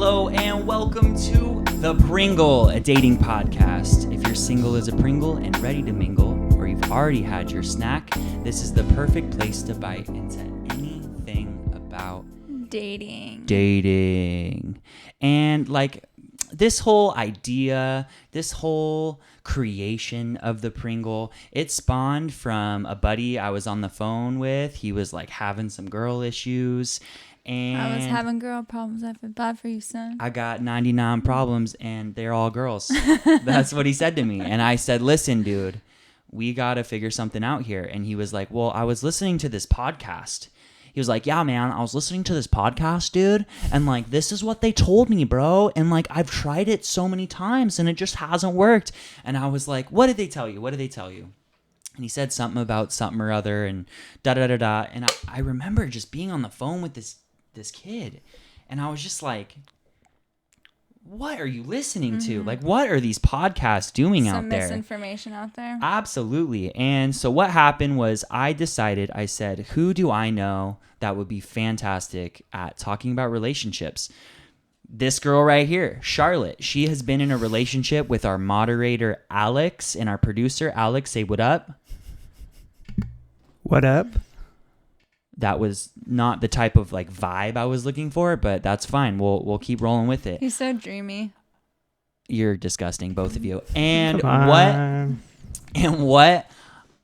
Hello and welcome to The Pringle, a dating podcast. If you're single as a Pringle and ready to mingle, or you've already had your snack, this is the perfect place to bite into anything about dating. And like this whole idea, this whole creation of the Pringle, it spawned from a buddy I was on the phone with. He was like having some girl issues. And I was having girl problems. I feel bad for you, son. I got 99 problems and they're all girls. That's what he said to me. And I said, listen, dude, we got to figure something out here. And he was like, well, I was listening to this podcast. He was like, yeah, man, I was listening to this podcast, dude. And like, this is what they told me, bro. And like, I've tried it so many times and it just hasn't worked. And I was like, what did they tell you? What did they tell you? And he said something about something or other and da-da-da-da. And I remember just being on the phone with this kid, and I was just like, what are you listening to? Like, what are these podcasts doing out there? Some misinformation out there. Absolutely. And so what happened was I said, who do I know that would be fantastic at talking about relationships? This girl right here, Charlotte. She has been in a relationship with our moderator, Alex, and our producer, Alex. Say what up. What up? That was not the type of like vibe I was looking for, but that's fine. We'll keep rolling with it. He's so dreamy. You're disgusting, both of you. And what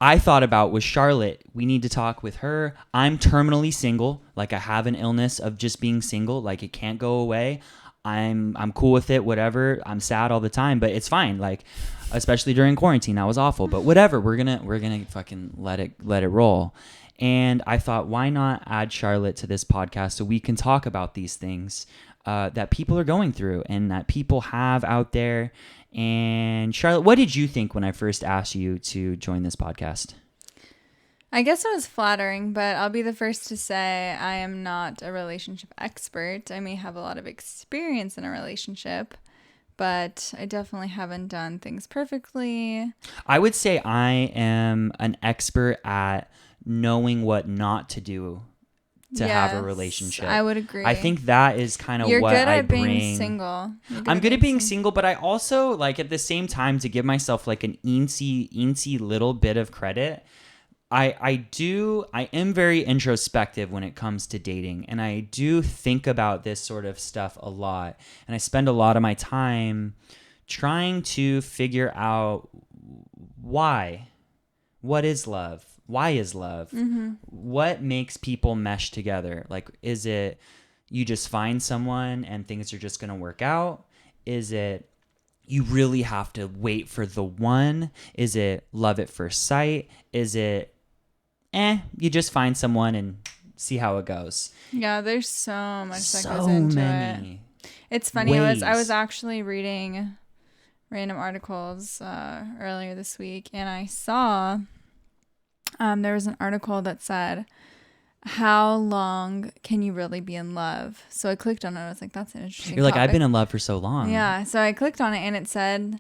I thought about was Charlotte. We need to talk with her. I'm terminally single. Like I have an illness of just being single. Like it can't go away. I'm cool with it, whatever. I'm sad all the time, but it's fine. Like especially during quarantine, that was awful. But whatever, we're gonna fucking let it roll. And I thought, why not add Charlotte to this podcast so we can talk about these things that people are going through and that people have out there. And Charlotte, what did you think when I first asked you to join this podcast? I guess it was flattering, but I'll be the first to say I am not a relationship expert. I may have a lot of experience in a relationship, but I definitely haven't done things perfectly. I would say I am an expert at knowing what not to do to have a relationship. I would agree. I think that is kind of what I bring. You're good at being single. I'm good at being single, but I also like at the same time to give myself like an eensy little bit of credit. I am very introspective when it comes to dating, and I do think about this sort of stuff a lot, and I spend a lot of my time trying to figure out why. What is love? Why is love? Mm-hmm. What makes people mesh together? Like, is it you just find someone and things are just going to work out? Is it you really have to wait for the one? Is it love at first sight? Is it, you just find someone and see how it goes? Yeah, there's so much that goes into it. It's funny. I was actually reading random articles earlier this week, and I saw there was an article that said, how long can you really be in love? So I clicked on it. I was like, that's an interesting You're like, topic. I've been in love for so long. Yeah. So I clicked on it and it said,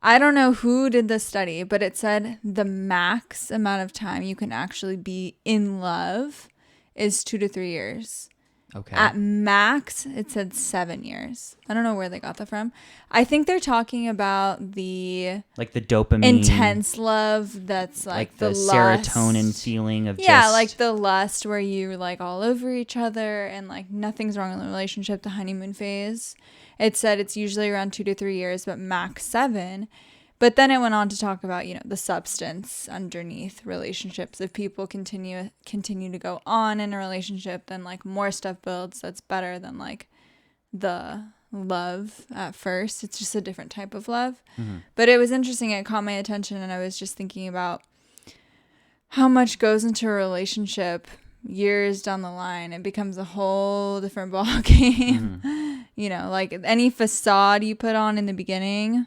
I don't know who did the study, but it said the max amount of time you can actually be in love is 2 to 3 years. Okay. At max, it said 7 years. I don't know where they got that from. I think they're talking about the like the dopamine, intense love that's like the serotonin lust. feeling of like the lust where you're like all over each other and like nothing's wrong in the relationship, the honeymoon phase. It said it's usually around 2 to 3 years, but max 7. But then it went on to talk about, the substance underneath relationships. If people continue to go on in a relationship, then like more stuff builds that's better than like the love at first. It's just a different type of love. Mm-hmm. But it was interesting. It caught my attention, and I was just thinking about how much goes into a relationship years down the line. It becomes a whole different ball game. Mm-hmm. Like any facade you put on in the beginning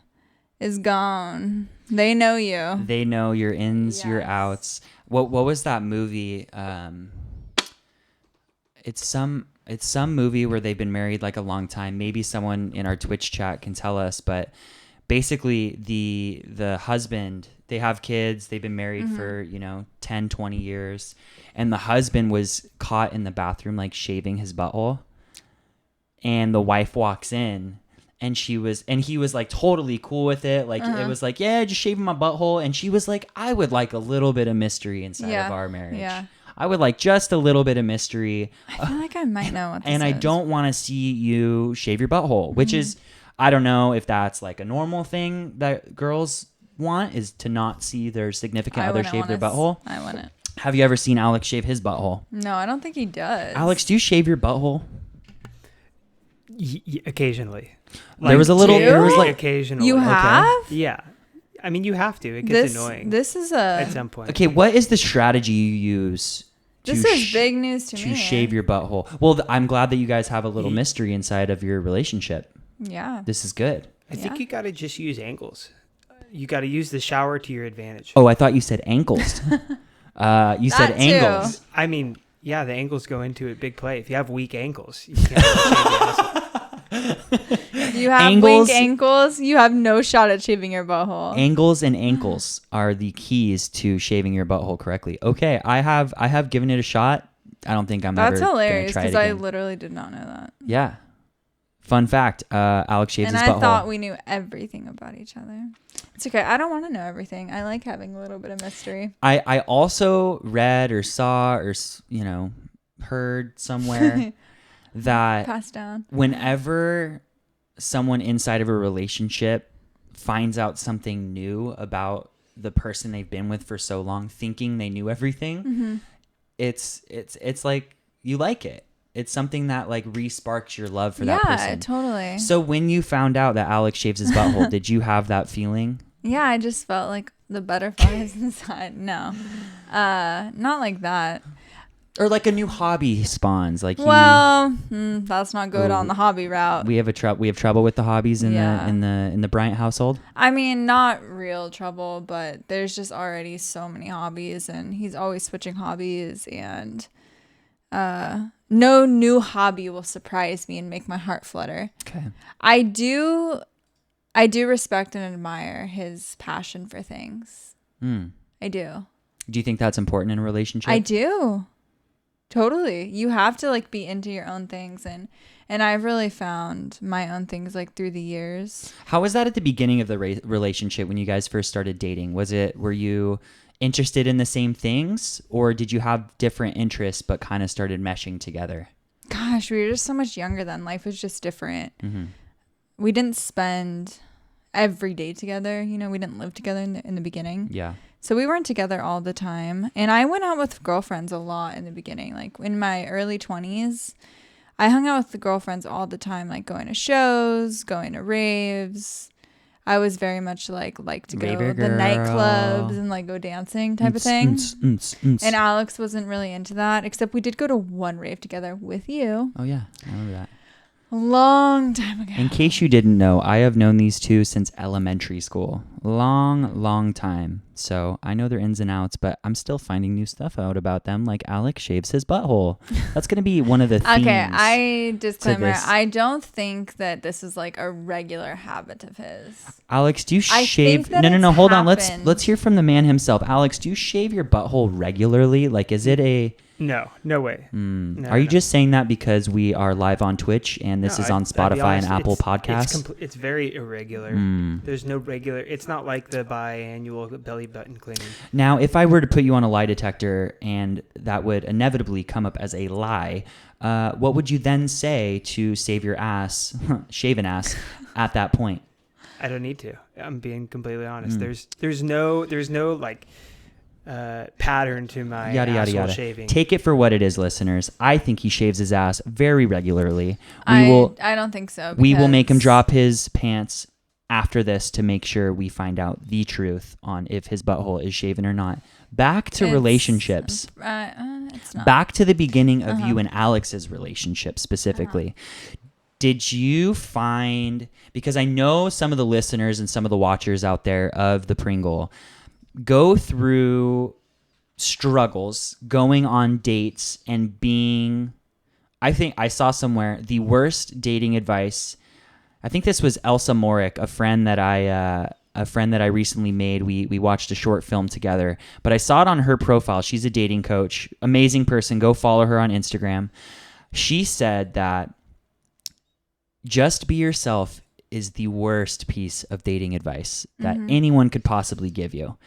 is gone. They know you. They know your ins, your outs. What was that movie? It's some movie where they've been married like a long time. Maybe someone in our Twitch chat can tell us, but basically the husband, they have kids, they've been married for 10, 20 years, and the husband was caught in the bathroom like shaving his butthole. and the wife walks in. And he was like totally cool with it. Like it was like, yeah, just shaving my butthole. And she was like, I would like a little bit of mystery inside of our marriage. Yeah. I would like just a little bit of mystery. I feel like I might know what this and is. I don't want to see you shave your butthole, which is, I don't know if that's like a normal thing that girls want, is to not see their significant other shave their butthole. I want it. Have you ever seen Alex shave his butthole? No, I don't think he does. Alex, do you shave your butthole? Occasionally. There was a little. There was like occasionally. You have? Yeah. I mean, you have to. It gets annoying. This is at some point. Okay, what is the strategy you use? This is big news to me. To shave your butthole. Well, I'm glad that you guys have a little mystery inside of your relationship. Yeah. This is good. I think you got to just use angles. You got to use the shower to your advantage. Oh, I thought you said ankles. You said angles. I mean, yeah, the angles go into a big play. If you have weak ankles, you can't really shave your asshole. If you have weak ankles, you have no shot at shaving your butthole. Angles and ankles are the keys to shaving your butthole correctly. Okay, I have given it a shot. I don't think I'm That's ever hilarious because I literally did not know that. Yeah. Fun fact, Alex shaves his butthole. And I thought we knew everything about each other. It's okay. I don't want to know everything. I like having a little bit of mystery. I also read or saw or, heard somewhere that passed down. Whenever someone inside of a relationship finds out something new about the person they've been with for so long, thinking they knew everything, it's like you like it. It's something that like re-sparks your love for that person. Yeah, totally. So when you found out that Alex shaves his butthole, did you have that feeling? Yeah, I just felt like the butterflies inside. No, not like that. Or like a new hobby spawns. Like that's not good on the hobby route. We have trouble with the hobbies in the Bryant household. I mean, not real trouble, but there's just already so many hobbies, and he's always switching hobbies, and no new hobby will surprise me and make my heart flutter. Okay. I do respect and admire his passion for things. I do. Do you think that's important in a relationship? I do. Totally. You have to like be into your own things, and I've really found my own things like through the years. How was that at the beginning of the relationship when you guys first started dating? Were you interested in the same things, or did you have different interests but kind of started meshing together? Gosh, we were just so much younger then. Life was just different. Mm-hmm. We didn't spend every day together. You know, we didn't live together in the beginning. Yeah. So we weren't together all the time. And I went out with girlfriends a lot in the beginning. Like in my early 20s, I hung out with the girlfriends all the time, like going to shows, going to raves. I was very much like to go to the nightclubs and like go dancing type of thing. And Alex wasn't really into that, except we did go to one rave together with you. Oh yeah, I remember that. A long time ago. In case you didn't know, I have known these two since elementary school. Long time. So I know their ins and outs, but I'm still finding new stuff out about them, like Alex shaves his butthole. That's going to be one of the themes. Okay, disclaimer. I don't think that this is like a regular habit of his. Alex, do you shave? No. Hold on. Let's hear from the man himself. Alex, do you shave your butthole regularly? Like, is it a... No way. No, Are you just saying that because we are live on Twitch and this is on Spotify and Apple Podcasts? It's very irregular. There's no regular. It's not like the biannual belly button cleaning. Now, if I were to put you on a lie detector and that would inevitably come up as a lie, what would you then say to save your ass, shave an ass, at that point? I don't need to. I'm being honest. There's no like pattern to my asshole shaving. Take it for what it is, listeners. I think he shaves his ass very regularly. I don't think so. We will make him drop his pants after this to make sure we find out the truth on if his butthole is shaven or not. Back to relationships. It's not. Back to the beginning of you and Alex's relationship specifically. Did you find, because I know some of the listeners and some of the watchers out there of the Pringle go through struggles going on dates and being, I think I saw somewhere, the worst dating advice. I think this was Elsa Morick, a friend that I recently made. We watched a short film together, but I saw it on her profile. She's a dating coach, amazing person. Go follow her on Instagram. She said that just be yourself is the worst piece of dating advice that anyone could possibly give you.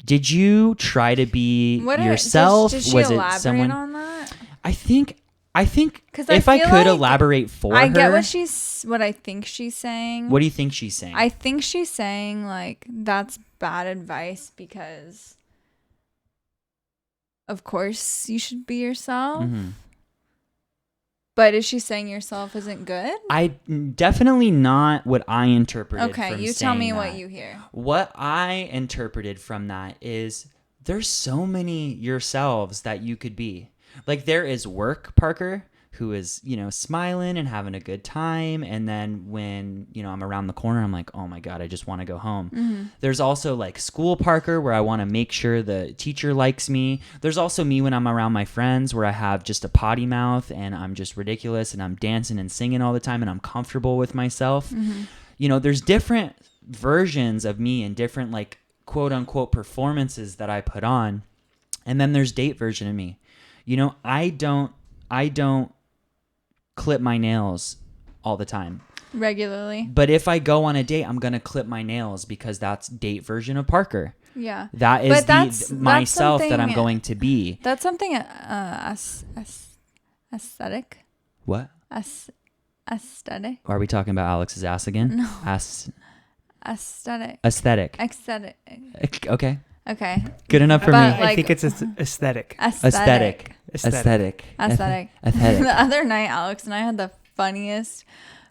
Did you try to be yourself? Did she Was elaborate it someone on that? I think Because if I could elaborate for her. I get what I think she's saying. What do you think she's saying? I think she's saying like that's bad advice because of course you should be yourself. Mm-hmm. But is she saying yourself isn't good? I definitely not what I interpreted. Okay, you tell me what you hear. What I interpreted from that is there's so many yourselves that you could be. Like there is work Parker, who is, smiling and having a good time. And then when, I'm around the corner, I'm like, oh my God, I just want to go home. Mm-hmm. There's also like school Parker where I want to make sure the teacher likes me. There's also me when I'm around my friends where I have just a potty mouth and I'm just ridiculous and I'm dancing and singing all the time and I'm comfortable with myself. Mm-hmm. There's different versions of me and different like quote unquote performances that I put on. And then there's date version of me. I don't clip my nails all the time. Regularly. But if I go on a date, I'm going to clip my nails because that's date version of Parker. Yeah. That is that's myself that I'm going to be. That's something aesthetic. What? Aesthetic. Are we talking about Alex's ass again? No. Aesthetic. Aesthetic. Okay. Okay. Good enough for me. I think it's aesthetic. Aesthetic. The other night, Alex and I had the funniest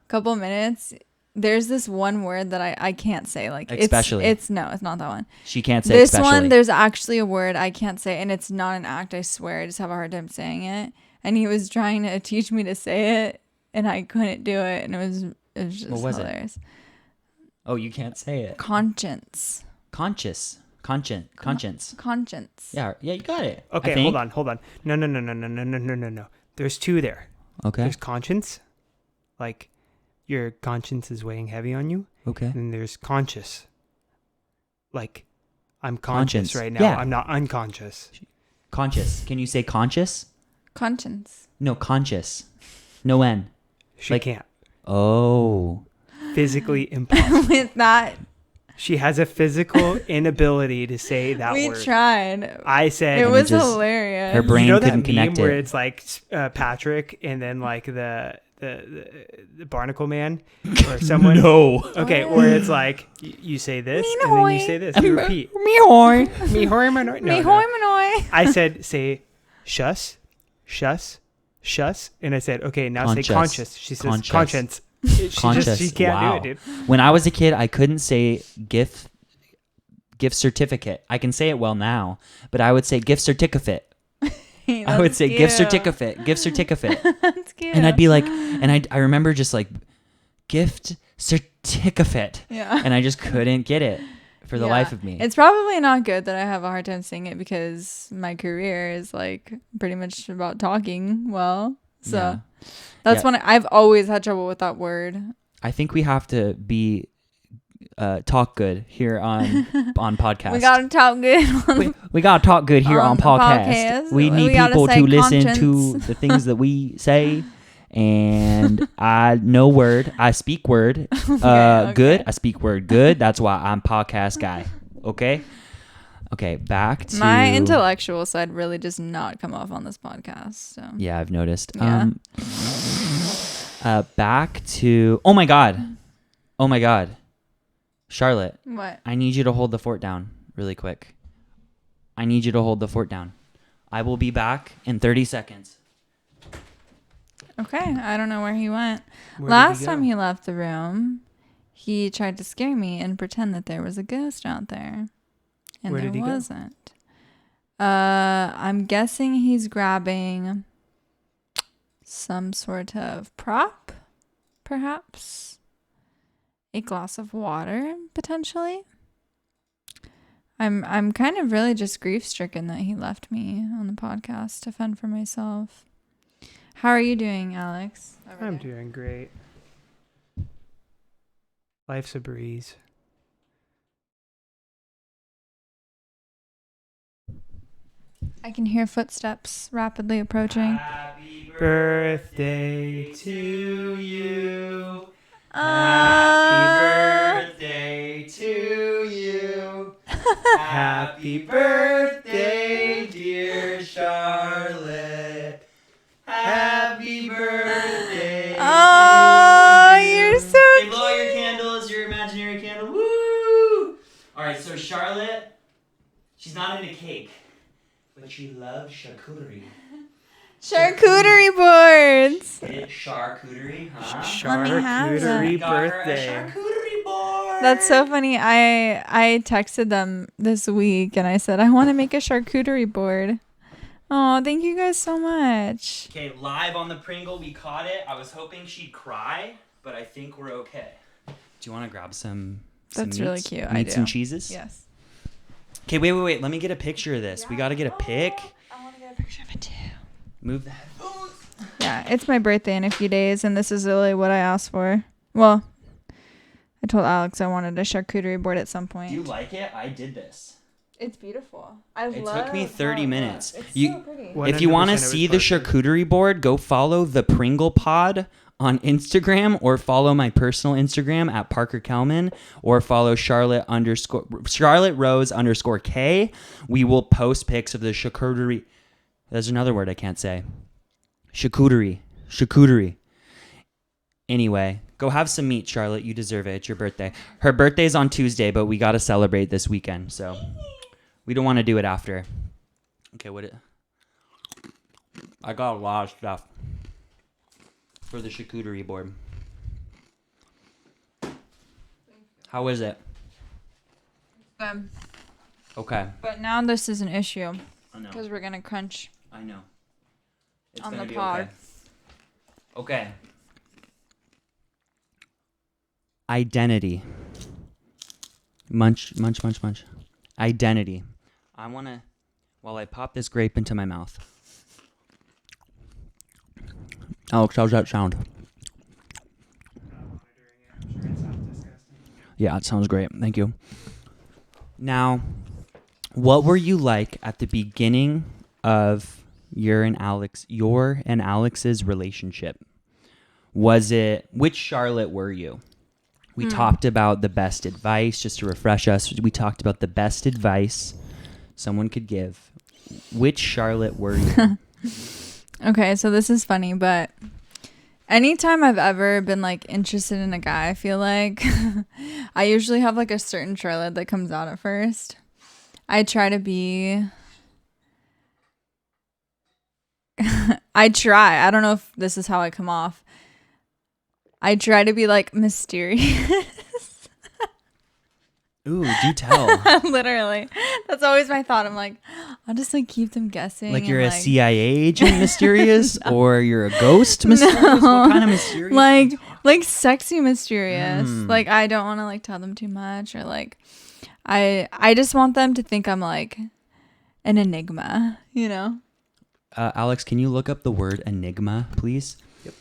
couple minutes. There's this one word that I can't say. Like especially. It's not that one. She can't say this especially. one. There's actually a word I can't say, and it's not an act. I swear. I just have a hard time saying it. And he was trying to teach me to say it, and I couldn't do it, and it was just hilarious. Oh, you can't say it. Conscience. Conscience. Yeah, you got it. Okay, hold on. No. There's two there. Okay. There's conscience, like your conscience is weighing heavy on you. Okay. And there's conscious, like I'm conscious right now. Yeah. I'm not unconscious. Conscious. Can you say conscious? Conscience. No, conscious. No N. She can't. Oh. Physically impossible. With that. She has a physical inability to say that word. We tried. I said it was hilarious. Her brain couldn't connect it. Where it's like Patrick and then like the barnacle man or someone. No. Okay, where it's like you say this and then you say this. You repeat. Me-hoy. Me-hoy manoy. Me-hoy manoy. I said say shuss, and I said okay now say conscious. She says conscience. She can't do it, dude. When I was a kid, I couldn't say gift certificate. I can say it well now, but I would say gift certificate. I would say gift certificate. That's cute. And I'd be like, I remember just like gift certificate. Yeah. And I just couldn't get it for the life of me. It's probably not good that I have a hard time saying it because my career is like pretty much about talking well. So. Yeah. That's when I've always had trouble with that word. I think we have to be talk good here on podcast. We gotta talk good. We gotta talk good here on podcast. We need people to listen to the things that we say. And I know word. I speak word. Okay. Good. I speak word good. That's why I'm podcast guy. Okay. Okay, back to... My intellectual side really does not come off on this podcast. So. Yeah, I've noticed. Yeah. Back to... Oh my God. Charlotte. What? I need you to hold the fort down really quick. I need you to hold the fort down. I will be back in 30 seconds. Okay, I don't know where he went. Last time he left the room, he tried to scare me and pretend that there was a ghost out there. And where did he wasn't. I'm guessing he's grabbing some sort of prop, perhaps. A glass of water, potentially. I'm kind of really just grief-stricken that he left me on the podcast to fend for myself. How are you doing, Alex? I'm doing great. Life's a breeze. I can hear footsteps rapidly approaching. Happy birthday to you. Happy birthday to you. Happy birthday, dear Charlotte. Happy birthday. Oh, you're so Hey, blow out your candles, your imaginary candle. Woo! All right, so Charlotte, she's not into cake, but she loves charcuterie. Charcuterie boards. It's charcuterie, huh? Charcuterie birthday. Charcuterie board. That's so funny. I texted them this week and I said I want to make a charcuterie board. Oh, thank you guys so much. Okay, live on the Pringle, we caught it. I was hoping she'd cry, but I think we're okay. Do you want to grab some That's really cute. Meats I do. and cheeses? Yes. Okay, wait. Let me get a picture of this. We got to get a pic. I want to get a picture of it too. Move the headphones. Yeah, it's my birthday in a few days, and this is really what I asked for. Well, I told Alex I wanted a charcuterie board at some point. Do you like it? I did this. It's beautiful. It took me 30 minutes. It's You- so pretty. If you want to 100% see it the was posted. charcuterie board, go follow the Pringle Pod on Instagram, or follow my personal Instagram at Parker Kelman, or follow Charlotte Rose _K. We will post pics of the charcuterie. There's another word I can't say. Charcuterie. Anyway, go have some meat, Charlotte. You deserve it. It's your birthday. Her birthday's on Tuesday, but we got to celebrate this weekend, so we don't want to do it after. Okay, I got a lot of stuff for the charcuterie board. How is it? Okay. But now this is an issue I know. because we're gonna crunch. I know. It's On gonna the be pod. okay. Identity. Munch. Identity. I wanna, while I pop this grape into my mouth. Alex, how's that sound? Yeah, it sounds great. Thank you. Now, what were you like at the beginning of your and Alex's relationship? Which Charlotte were you? We talked about the best advice, just to refresh us. We talked about the best advice someone could give. Which Charlotte were you? Okay, so this is funny, but anytime I've ever been like interested in a guy, I feel like I usually have like a certain Charlotte that comes out at first. I try to be I don't know if this is how I come off. I try to be like mysterious. Ooh, do tell. Literally. That's always my thought. I'm like, I'll just like keep them guessing. Like and, you're a CIA agent mysterious, or you're a ghost mysterious? No. What kind of mysterious? like sexy mysterious. Like I don't want to like tell them too much, or like I just want them to think I'm like an enigma, you know? Alex, can you look up the word enigma, please? Yep.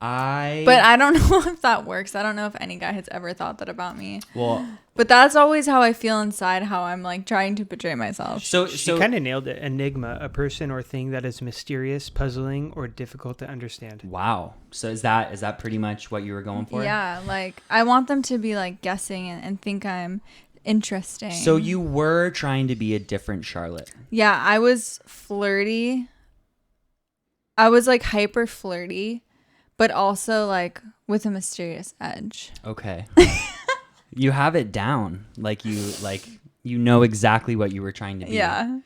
But I don't know if that works. I don't know if any guy has ever thought that about me. Well, But that's always how I feel inside, how I'm like trying to portray myself. She kind of nailed it. Enigma, a person or thing that is mysterious, puzzling, or difficult to understand. wow. So is that pretty much what you were going for? Yeah, like I want them to be like guessing and think I'm interesting. So you were trying to be a different Charlotte. Yeah, I was flirty. I was like hyper flirty, but also like with a mysterious edge. Okay. You have it down. Like you know exactly what you were trying to be. Yeah.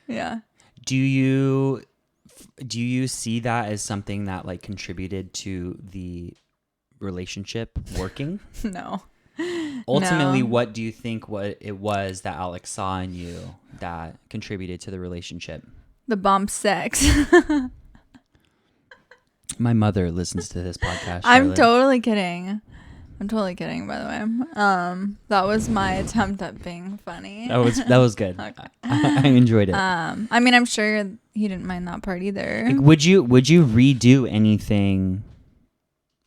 Yeah. Do you see that as something that like contributed to the relationship working? No. Ultimately, No. what do you think what it was that Alex saw in you that contributed to the relationship? The bump sex. My mother listens to this podcast. I'm Charlotte. totally kidding. I'm totally kidding, by the way. That was my attempt at being funny. That was good. Okay. I enjoyed it. I mean, I'm sure he didn't mind that part either. Like, would you redo anything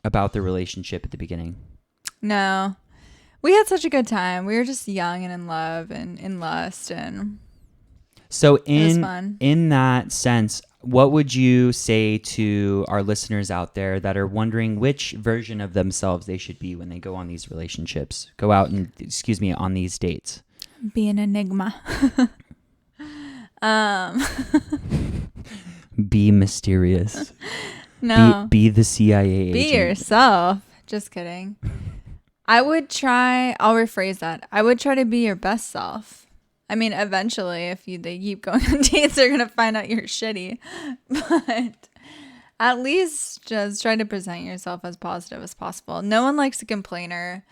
about the relationship at the beginning? No. We had such a good time. We were just young and in love and in lust, and So it was fun. in that sense, what would you say to our listeners out there that are wondering which version of themselves they should be when they go on these relationships, on these dates? Be an enigma. Be mysterious. No. Be the CIA agent. Be yourself. Just kidding. I'll rephrase that. I would try to be your best self. I mean, eventually, if they keep going on dates, they're going to find out you're shitty. But at least just try to present yourself as positive as possible. No one likes a complainer.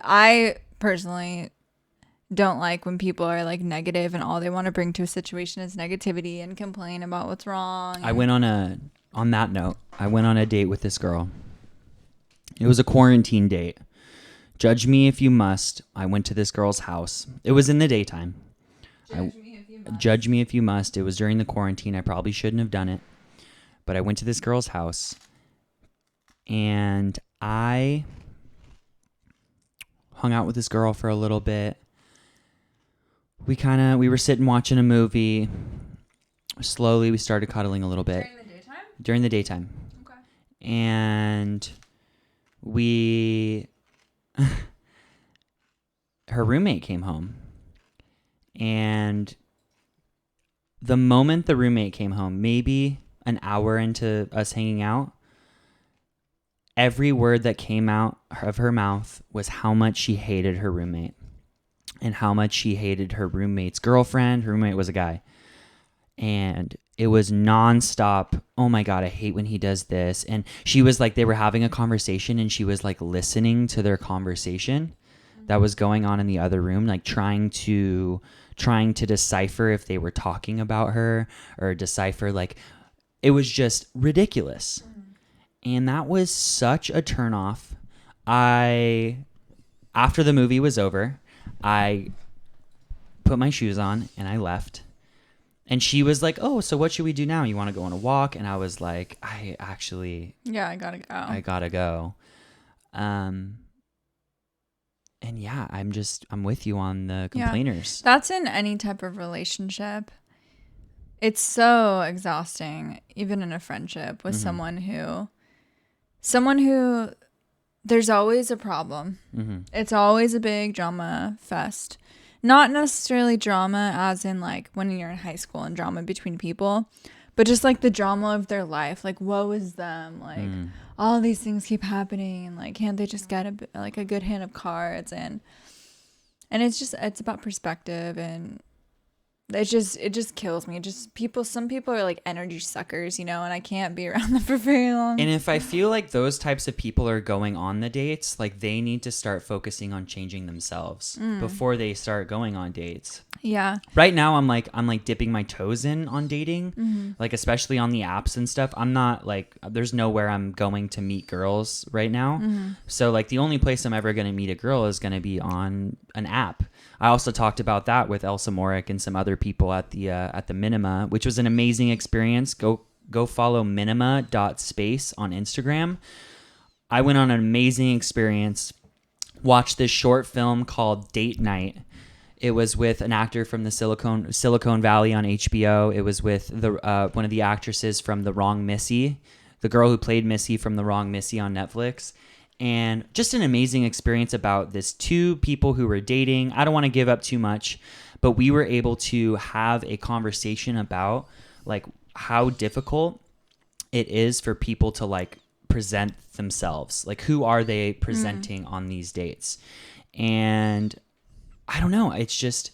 I personally don't like when people are like negative and all they want to bring to a situation is negativity and complain about what's wrong. On that note, I went on a date with this girl. It was a quarantine date. Judge me if you must. I went to this girl's house. It was in the daytime. Judge me if you must. It was during the quarantine. I probably shouldn't have done it. But I went to this girl's house. And I hung out with this girl for a little bit. We were sitting watching a movie. Slowly, we started cuddling a little bit. During the daytime? During the daytime. Okay. And her roommate came home. And the moment the roommate came home, maybe an hour into us hanging out, every word that came out of her mouth was how much she hated her roommate and how much she hated her roommate's girlfriend. Her roommate was a guy. And it was nonstop. Oh my God, I hate when he does this. And she was like, they were having a conversation and she was like listening to their conversation that was going on in the other room, like trying to decipher if they were talking about her or decipher, like, it was just ridiculous. And that was such a turnoff. After the movie was over, I put my shoes on and I left. And she was like, oh, so what should we do now? You want to go on a walk? And I was like, I gotta go. And yeah, I'm with you on the complainers. Yeah, that's in any type of relationship. It's so exhausting, even in a friendship with someone who there's always a problem. Mm-hmm. It's always a big drama fest. Not necessarily drama as in like when you're in high school and drama between people, but just like the drama of their life. Like, woe is them. Like, all these things keep happening. And like, can't they just get a good hand of cards? And it's about perspective. And it just kills me. Some people are like energy suckers, and I can't be around them for very long. And if I feel like those types of people are going on the dates, like they need to start focusing on changing themselves before they start going on dates. Yeah. Right now I'm like dipping my toes in on dating, like especially on the apps and stuff. I'm not like, there's nowhere I'm going to meet girls right now. So like the only place I'm ever going to meet a girl is going to be on an app. I also talked about that with Elsa Morick and some other people at the Minima, which was an amazing experience. Go follow minima.space on Instagram. I went on an amazing experience. Watched this short film called Date Night. It was with an actor from the Silicon Valley on HBO. It was with one of the actresses from The Wrong Missy, the girl who played Missy from The Wrong Missy on Netflix. And just an amazing experience about this two people who were dating. I don't want to give up too much, but we were able to have a conversation about like how difficult it is for people to like present themselves. Like, who are they presenting on these dates? And I don't know. It's just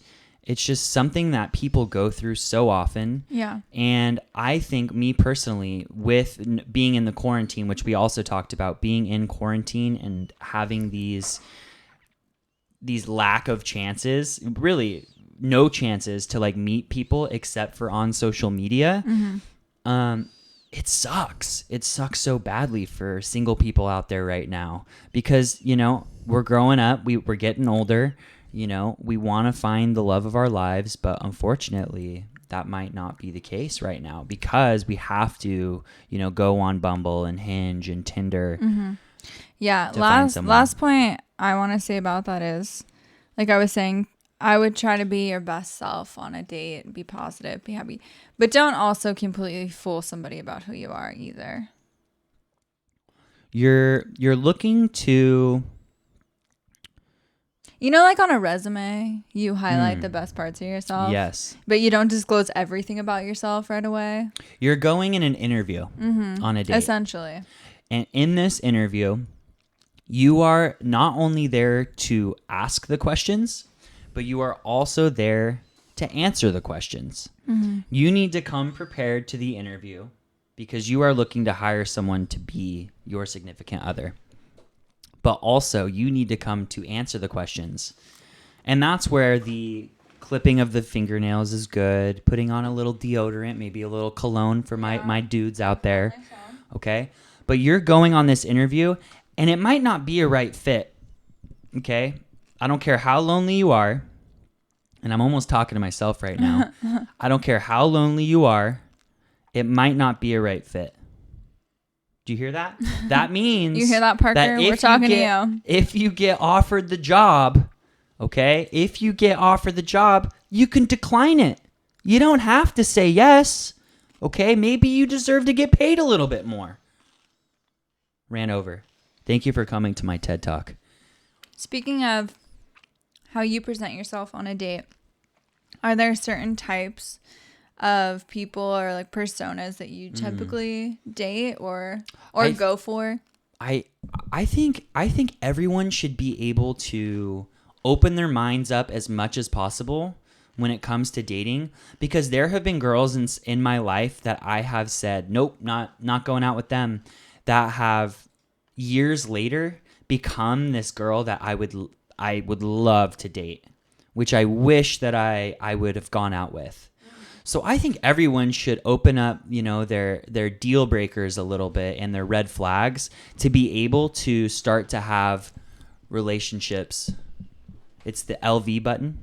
something that people go through so often. Yeah. And I think, me personally, with being in the quarantine, which we also talked about, being in quarantine and having these lack of chances, really no chances to like meet people except for on social media. It sucks. It sucks so badly for single people out there right now because, we're growing up, we're getting older. We want to find the love of our lives, but unfortunately, that might not be the case right now because we have to, go on Bumble and Hinge and Tinder. Yeah. Last point I want to say about that is, like I was saying, I would try to be your best self on a date, be positive, be happy, but don't also completely fool somebody about who you are either. You're looking to, you know, like on a resume, you highlight the best parts of yourself. yes, But you don't disclose everything about yourself right away. you're going in an interview on a date. Essentially. And in this interview, you are not only there to ask the questions, but you are also there to answer the questions. You need to come prepared to the interview because you are looking to hire someone to be your significant other. But also, you need to come to answer the questions. And that's where the clipping of the fingernails is good, putting on a little deodorant, maybe a little cologne for my dudes out there. Okay? But you're going on this interview, and it might not be a right fit. Okay? I don't care how lonely you are, and I'm almost talking to myself right now. I don't care how lonely you are, it might not be a right fit. Do you hear that? That means... You hear that, Parker? That We're talking to you. If you get offered the job, okay? If you get offered the job, you can decline it. You don't have to say yes, okay? Maybe you deserve to get paid a little bit more. Ran over. Thank you for coming to my TED Talk. Speaking of how you present yourself on a date, are there certain types of people or like personas that you typically date or go for? I think everyone should be able to open their minds up as much as possible when it comes to dating, because there have been girls in my life that I have said, nope, not going out with them, that have years later become this girl that I would love to date, which I wish that I would have gone out with. So I think everyone should open up, their deal breakers a little bit and their red flags to be able to start to have relationships. It's the LV button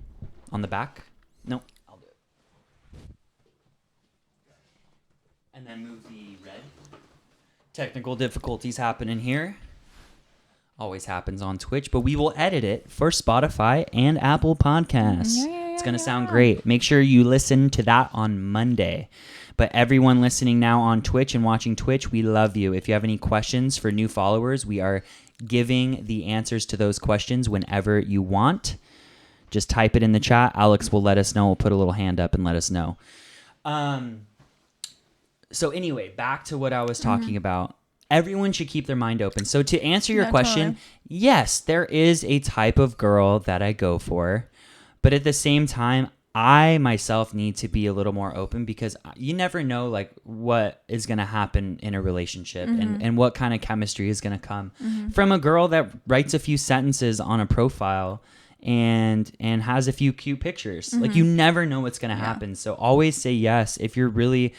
on the back. No, I'll do it. And then move the red. Technical difficulties happening here. Always happens on Twitch, but we will edit it for Spotify and Apple Podcasts. It's going to sound great. Make sure you listen to that on Monday. But everyone listening now on Twitch and watching Twitch, we love you. If you have any questions for new followers, we are giving the answers to those questions whenever you want. Just type it in the chat. Alex will let us know. We'll put a little hand up and let us know. So anyway, back to what I was talking about. Everyone should keep their mind open. So to answer your question, yes, there is a type of girl that I go for. But at the same time, I myself need to be a little more open, because you never know like what is going to happen in a relationship and what kind of chemistry is going to come from a girl that writes a few sentences on a profile and has a few cute pictures. Like, you never know what's going to happen. So always say yes if you're really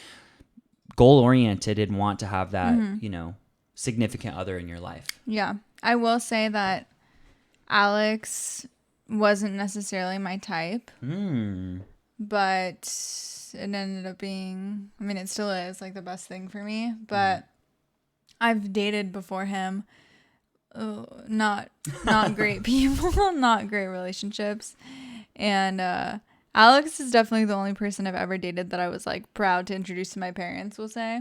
goal oriented and want to have that, significant other in your life. Yeah. I will say that Alex wasn't necessarily my type, but it ended up being, it still is like the best thing for me, but I've dated before him. Not great people, not great relationships. And, Alex is definitely the only person I've ever dated that I was like proud to introduce to my parents, we'll say.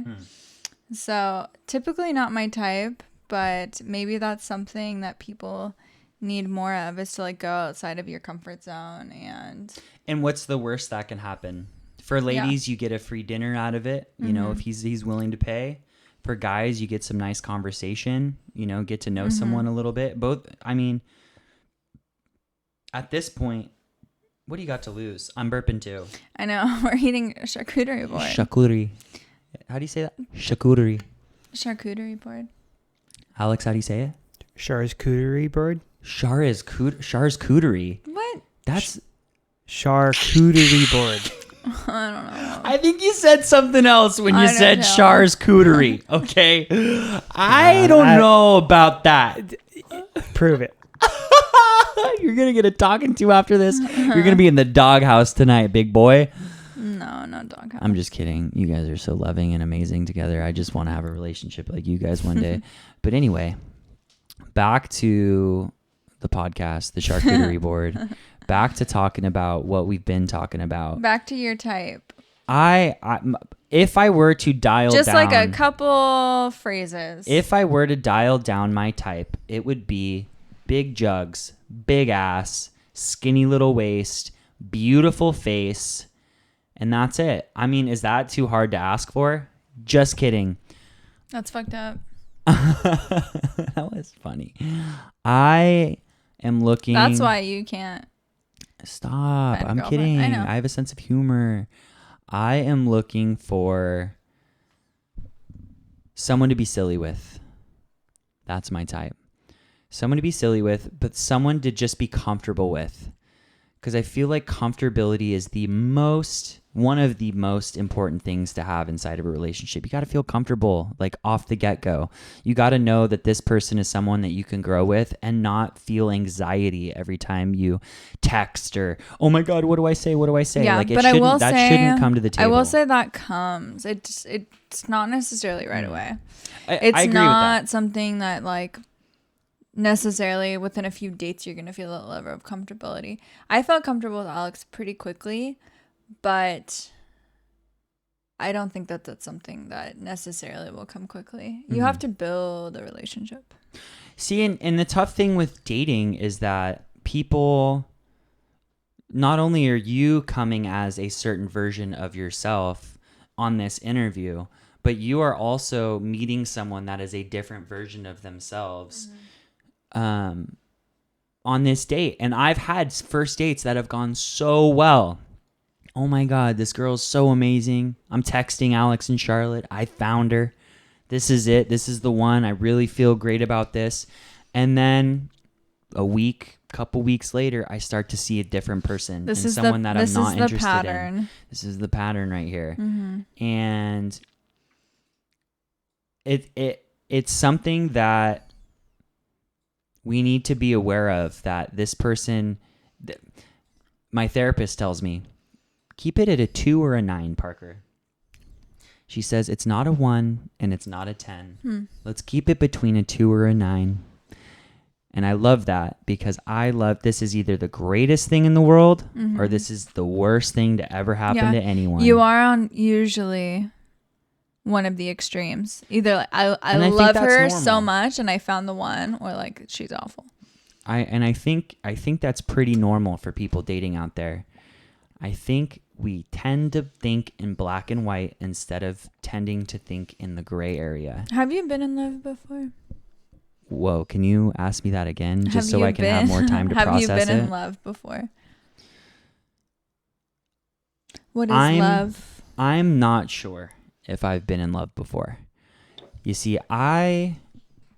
So typically not my type, but maybe that's something that people need more of, is to like go outside of your comfort zone. And what's the worst that can happen? For ladies, you get a free dinner out of it, if he's willing to pay. For guys, you get some nice conversation, get to know someone a little bit. Both, at this point, what do you got to lose? I'm burping too. I know. We're eating a charcuterie board. Charcuterie. How do you say that? Charcuterie. Charcuterie board. Alex, how do you say it? Charcuterie board. Char's cooterie. What? That's charcuterie board. I don't know. I think you said something else when you said Char's cooterie. Okay. I don't know about that. Prove it. You're going to get a talking to after this. You're going to be in the doghouse tonight, big boy. No, not doghouse. I'm just kidding. You guys are so loving and amazing together. I just want to have a relationship like you guys one day. But anyway, back to the podcast, the charcuterie board. back to talking about what we've been talking about. Back to your type. If I were to dial just down, like a couple phrases. If I were to dial down my type, it would be big jugs, big ass, skinny little waist, beautiful face, and that's it. I mean, is that too hard to ask for? Just kidding. That's fucked up. That was funny. I am looking. That's why you can't. Stop. I'm kidding. I know. I have a sense of humor. I am looking for someone to be silly with. That's my type. Someone to be silly with, but someone to just be comfortable with. Because I feel like comfortability is one of the most important things to have inside of a relationship. You got to feel comfortable, like off the get-go. You got to know that this person is someone that you can grow with and not feel anxiety every time you text or, oh my God, what do I say? What do I say? Yeah, like, but that shouldn't come to the table. I will say that comes. It's not necessarily right away. I agree with that. Something that like necessarily within a few dates you're going to feel a level of comfortability. I felt comfortable with Alex pretty quickly, but I don't think that that's something that necessarily will come quickly. You have to build a relationship. See, and the tough thing with dating is that people, not only are you coming as a certain version of yourself on this interview, but you are also meeting someone that is a different version of themselves on this date. And I've had first dates that have gone so well. Oh my God, this girl's so amazing. I'm texting Alex and Charlotte. I found her. This is it. This is the one. I really feel great about this. And then couple weeks later, I start to see a different person and someone that I'm not interested in. This is the pattern right here. Mm-hmm. And it's something that we need to be aware of, that this person, my therapist tells me, keep it at a 2 or a 9, Parker. She says it's not a 1 and it's not a 10. Let's keep it between a 2 or a 9. And I love that, because this is either the greatest thing in the world or this is the worst thing to ever happen to anyone. You are on usually one of the extremes. Either like, I love her so much and I found the one, or like she's awful. I think that's pretty normal for people dating out there. I think we tend to think in black and white instead of tending to think in the gray area. Have you been in love before? Whoa, can you ask me that again, just so I can have more time to process it? Have you been in love before? What is love? I'm not sure if I've been in love before. You see, I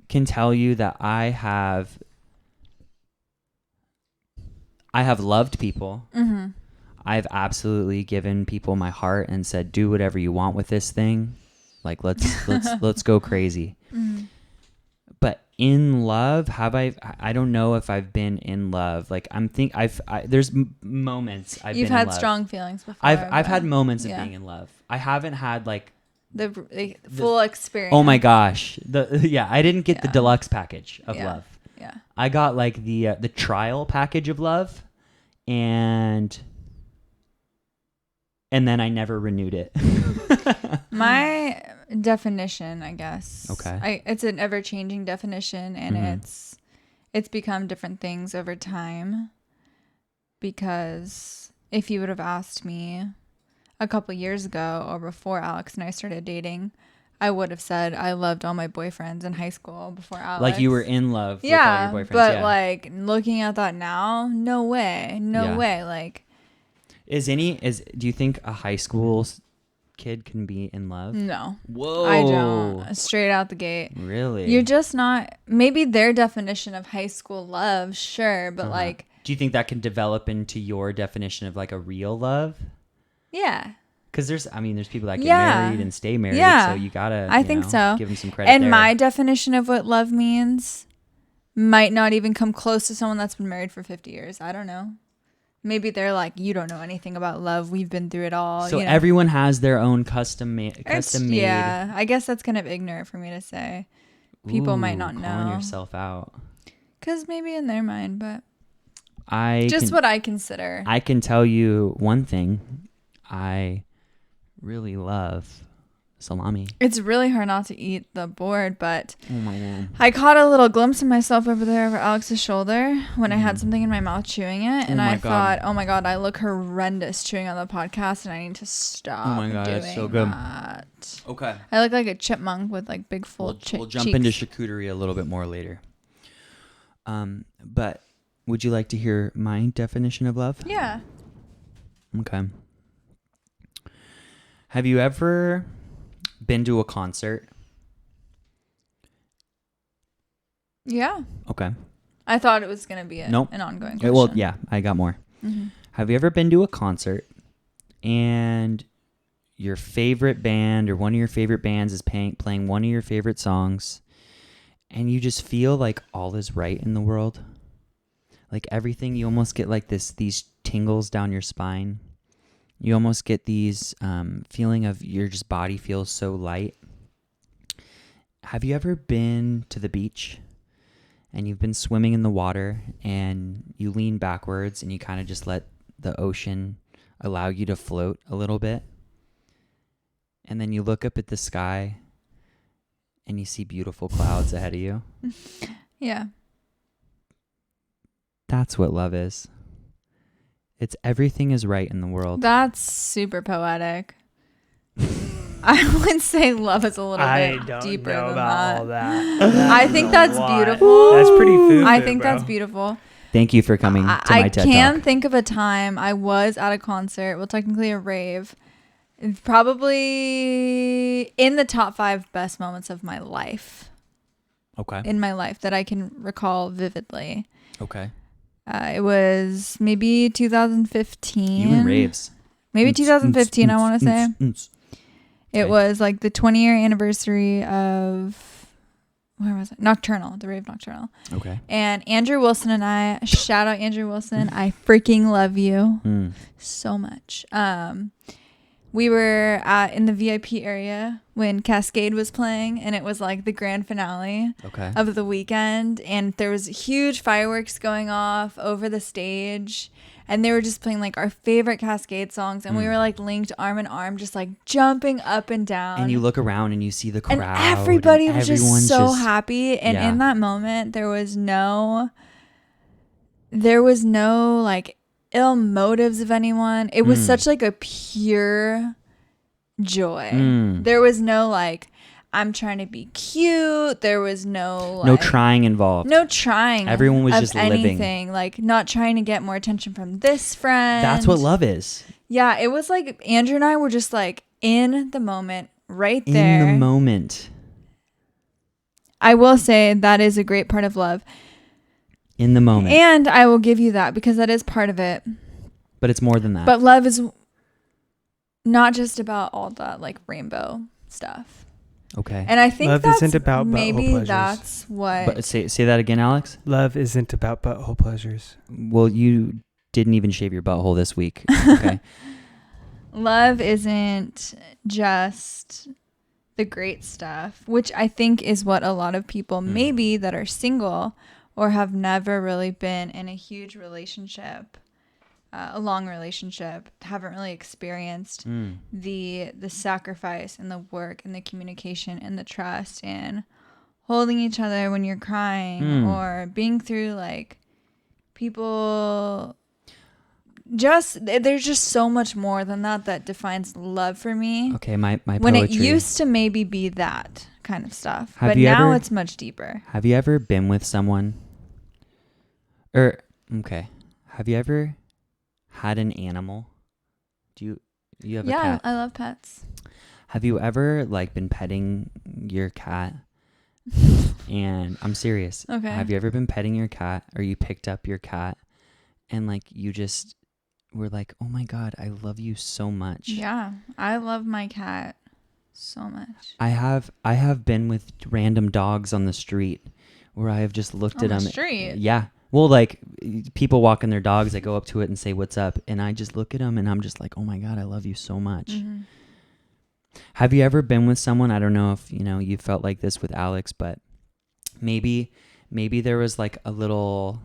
can tell you that I have loved people. Mm-hmm. I've absolutely given people my heart and said, do whatever you want with this thing. Like, let's go crazy. Mm-hmm. But in love, I don't know if I've been in love. Like, there's moments I've been in love. You've had strong feelings before. I've had moments of being in love. I haven't had like the full experience. Oh my gosh. I didn't get the deluxe package of love. Yeah. I got like the trial package of love, and then I never renewed it. My definition, I guess. Okay. It's an ever-changing definition, and it's become different things over time. Because if you would have asked me a couple years ago, or before Alex and I started dating, I would have said I loved all my boyfriends in high school before Alex. Like you were in love with all your boyfriends. But like looking at that now, no way. Like, do you think a high school kid can be in love? No. Whoa. I don't. Straight out the gate. Really? You're just not. Maybe their definition of high school love, sure, but like. Do you think that can develop into your definition of like a real love? Yeah. Because there's people that get married and stay married, so you gotta. I think so. Give them some credit. And my definition of what love means might not even come close to someone that's been married for 50 years. I don't know. Maybe they're like, you don't know anything about love. We've been through it all. So everyone has their own custom made. Yeah, I guess that's kind of ignorant for me to say. People might not know. Calling yourself out. Because maybe in their mind, but. what I consider. I can tell you one thing. I really love salami. It's really hard not to eat the board, but Oh my God. I caught a little glimpse of myself over there over Alex's shoulder when I had something in my mouth chewing it, and I thought, oh my God, I look horrendous chewing on the podcast, and I need to stop. Oh my God, doing that's so good. that. Okay. I look like a chipmunk with like big full cheeks. We'll jump into charcuterie a little bit more later. But would you like to hear my definition of love? Yeah. Okay. Have you ever been to a concert? Yeah. Okay. I thought it was going to be an ongoing question. Well, yeah, I got more. Mm-hmm. Have you ever been to a concert and your favorite band or one of your favorite bands is playing one of your favorite songs and you just feel like all is right in the world? Like everything, you almost get like these tingles down your spine. You almost get these feeling of your just body feels so light. Have you ever been to the beach and you've been swimming in the water and you lean backwards and you kind of just let the ocean allow you to float a little bit? And then you look up at the sky and you see beautiful clouds ahead of you? Yeah. That's what love is. It's everything is right in the world. That's super poetic. I would say love is a little bit deeper than that. All that. I think that's beautiful. That's pretty foo-foo, I think bro. that's beautiful. Thank you for coming to my I TED can Talk. think of a time I was at a concert, well, technically a rave, probably in the top 5 best moments of my life. Okay. In my life that I can recall vividly. Okay. It was maybe 2015. You and raves. Maybe 2015, I want to say. It was like the 20-year anniversary of, where was it? Nocturnal, the rave Nocturnal. Okay. And Andrew Wilson and I, shout out Andrew Wilson, I freaking love you so much. We were in the VIP area when Cascade was playing, and it was like the grand finale of the weekend, and there was huge fireworks going off over the stage, and they were just playing like our favorite Cascade songs, and we were like linked arm in arm, just like jumping up and down. And you look around and you see the crowd. And everybody was just so happy, and in that moment, there was no like ill motives of anyone. It was such like a pure joy. There was no like, I'm trying to be cute. There was no like, no trying involved. No trying. Everyone was just anything. living. Like not trying to get more attention from this friend. That's what love is. Yeah, it was like Andrew and I were just like in the moment, right there. In the moment. I will say that is a great part of love. In the moment. And I will give you that because that is part of it. But it's more than that. But love is not just about all that like rainbow stuff. Okay. And I think love that's isn't about maybe butthole that's what. But say that again, Alex. Love isn't about butthole pleasures. Well, you didn't even shave your butthole this week. Okay. Love isn't just the great stuff, which I think is what a lot of people maybe that are single or have never really been in a huge relationship, a long relationship, haven't really experienced the sacrifice and the work and the communication and the trust and holding each other when you're crying or being through like people. There's just so much more than that defines love for me. Okay, my poetry. When it used to maybe be that kind of stuff, but now it's much deeper. Have you ever been with someone? Have you ever had an animal? Do you have a cat? Yeah, I love pets. Have you ever like been petting your cat? And I'm serious. Okay. Have you ever been petting your cat or you picked up your cat and like you just were like, oh my God, I love you so much. Yeah, I love my cat so much. I have been with random dogs on the street where I have just looked at them. On the street? Yeah. Well, like people walking their dogs, I go up to it and say, what's up? And I just look at them and I'm just like, oh my God, I love you so much. Mm-hmm. Have you ever been with someone? I don't know if, you felt like this with Alex, but maybe there was like a little,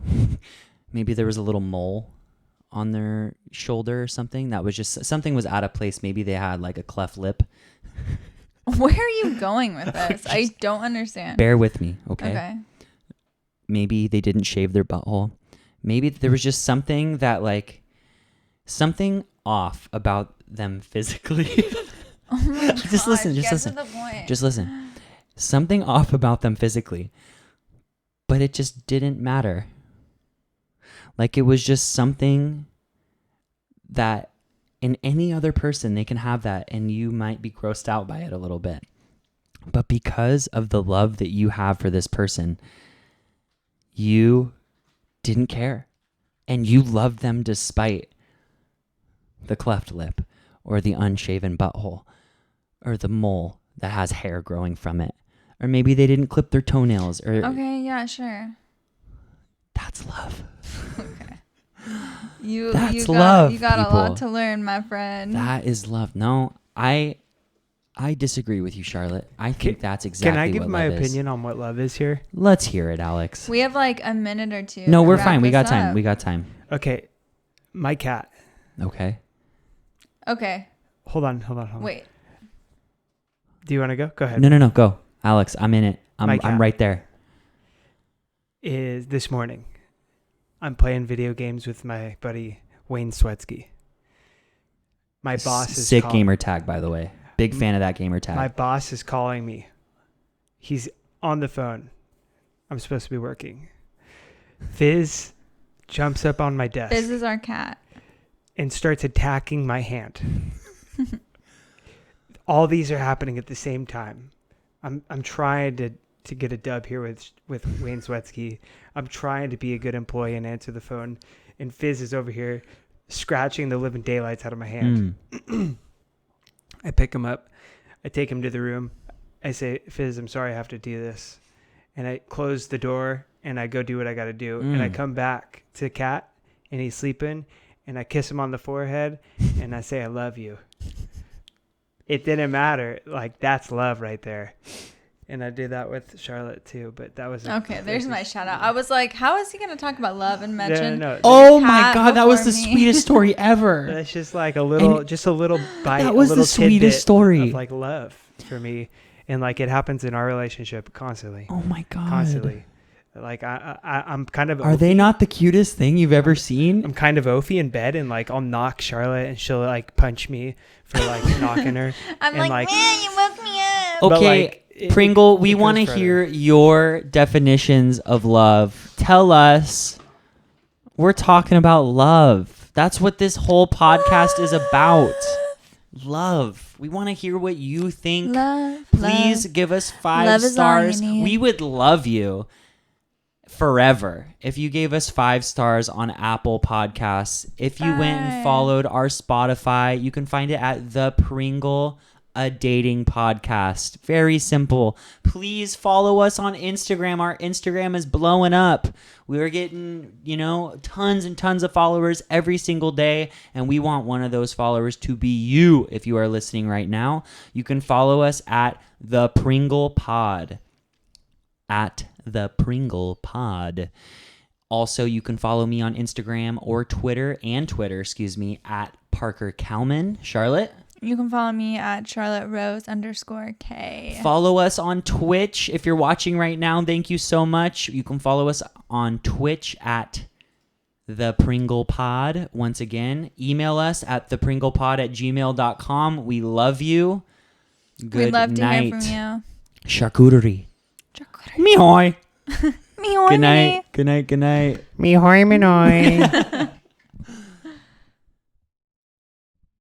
Maybe there was a little mole on their shoulder or something. That was just something was out of place. Maybe they had like a cleft lip. Where are you going with this? I don't understand. Bear with me, okay? Okay. Maybe they didn't shave their butthole. Maybe there was just something that like something off about them physically. Oh my God. Just listen. Get to the point. Just listen. Something off about them physically. But it just didn't matter. Like it was just something that in any other person, they can have that and you might be grossed out by it a little bit. But because of the love that you have for this person, you didn't care. And you loved them despite the cleft lip or the unshaven butthole or the mole that has hair growing from it. Or maybe they didn't clip their toenails. Or Okay, yeah, sure. That's love. Okay. You That's got, love, you got people. a lot to learn, my friend. That is love. No, I disagree with you, Charlotte. I think that's exactly what love is. Can I give my opinion on what love is here? Let's hear it, Alex. We have like a minute or two. No, to we're wrap fine. We got this time. up. We got time. Okay. My cat. Okay. Okay. Hold on. Wait. Do you want to go? Go ahead. No. Go. Alex, I'm in it. My cat. I'm right there. Is this morning. I'm playing video games with my buddy Wayne Swetsky. My boss is sick gamer tag, by the way. Big fan of that gamer tag. My boss is calling me. He's on the phone. I'm supposed to be working. Fizz jumps up on my desk. Fizz is our cat. And starts attacking my hand. All these are happening at the same time. I'm trying to get a dub here with Wayne Swetsky. I'm trying to be a good employee and answer the phone. And Fizz is over here scratching the living daylights out of my hand. I pick him up. I take him to the room. I say, Fizz, I'm sorry I have to do this. And I close the door and I go do what I got to do. And I come back to Cat and he's sleeping. And I kiss him on the forehead and I say, I love you. It didn't matter. Like, that's love right there. And I did that with Charlotte too, but that was okay. There's my shout out. I was like, how is he going to talk about love and mention? No. Oh my God, that was the sweetest story ever. That's just like a little bite. That was a little the sweetest story of like love for me, and like it happens in our relationship constantly. Oh my God, constantly. Like I'm kind of. Are they not the cutest thing you've ever seen? I'm kind of oafy in bed, and like I'll knock Charlotte, and she'll like punch me for like knocking her. I'm and, like, man, you woke me up. Okay. Like, Pringle, we want to hear your definitions of love. Tell us. We're talking about love. That's what this whole podcast is about. Love. We want to hear what you think. Please give us 5 stars. We would love you forever if you gave us 5 stars on Apple Podcasts. If you went and followed our Spotify, you can find it at The Pringle, a dating podcast. Very simple. Please follow us on Instagram. Our Instagram is blowing up. We're getting, tons and tons of followers every single day, and we want one of those followers to be you. If you are listening right now, you can follow us at The Pringle Pod. At The Pringle Pod. Also, you can follow me on Instagram or Twitter, at Parker Kalman. Charlotte? You can follow me at CharlotteRose_K. Follow us on Twitch. If you're watching right now, thank you so much. You can follow us on Twitch at The Pringle Pod. Once again, email us at thepringlepod@gmail.com. We love you. Good We'd love night. to hear from you. Charcuterie. Mihoy. Mihoy. Good night. Good night. Good night. Mihoy, minoy.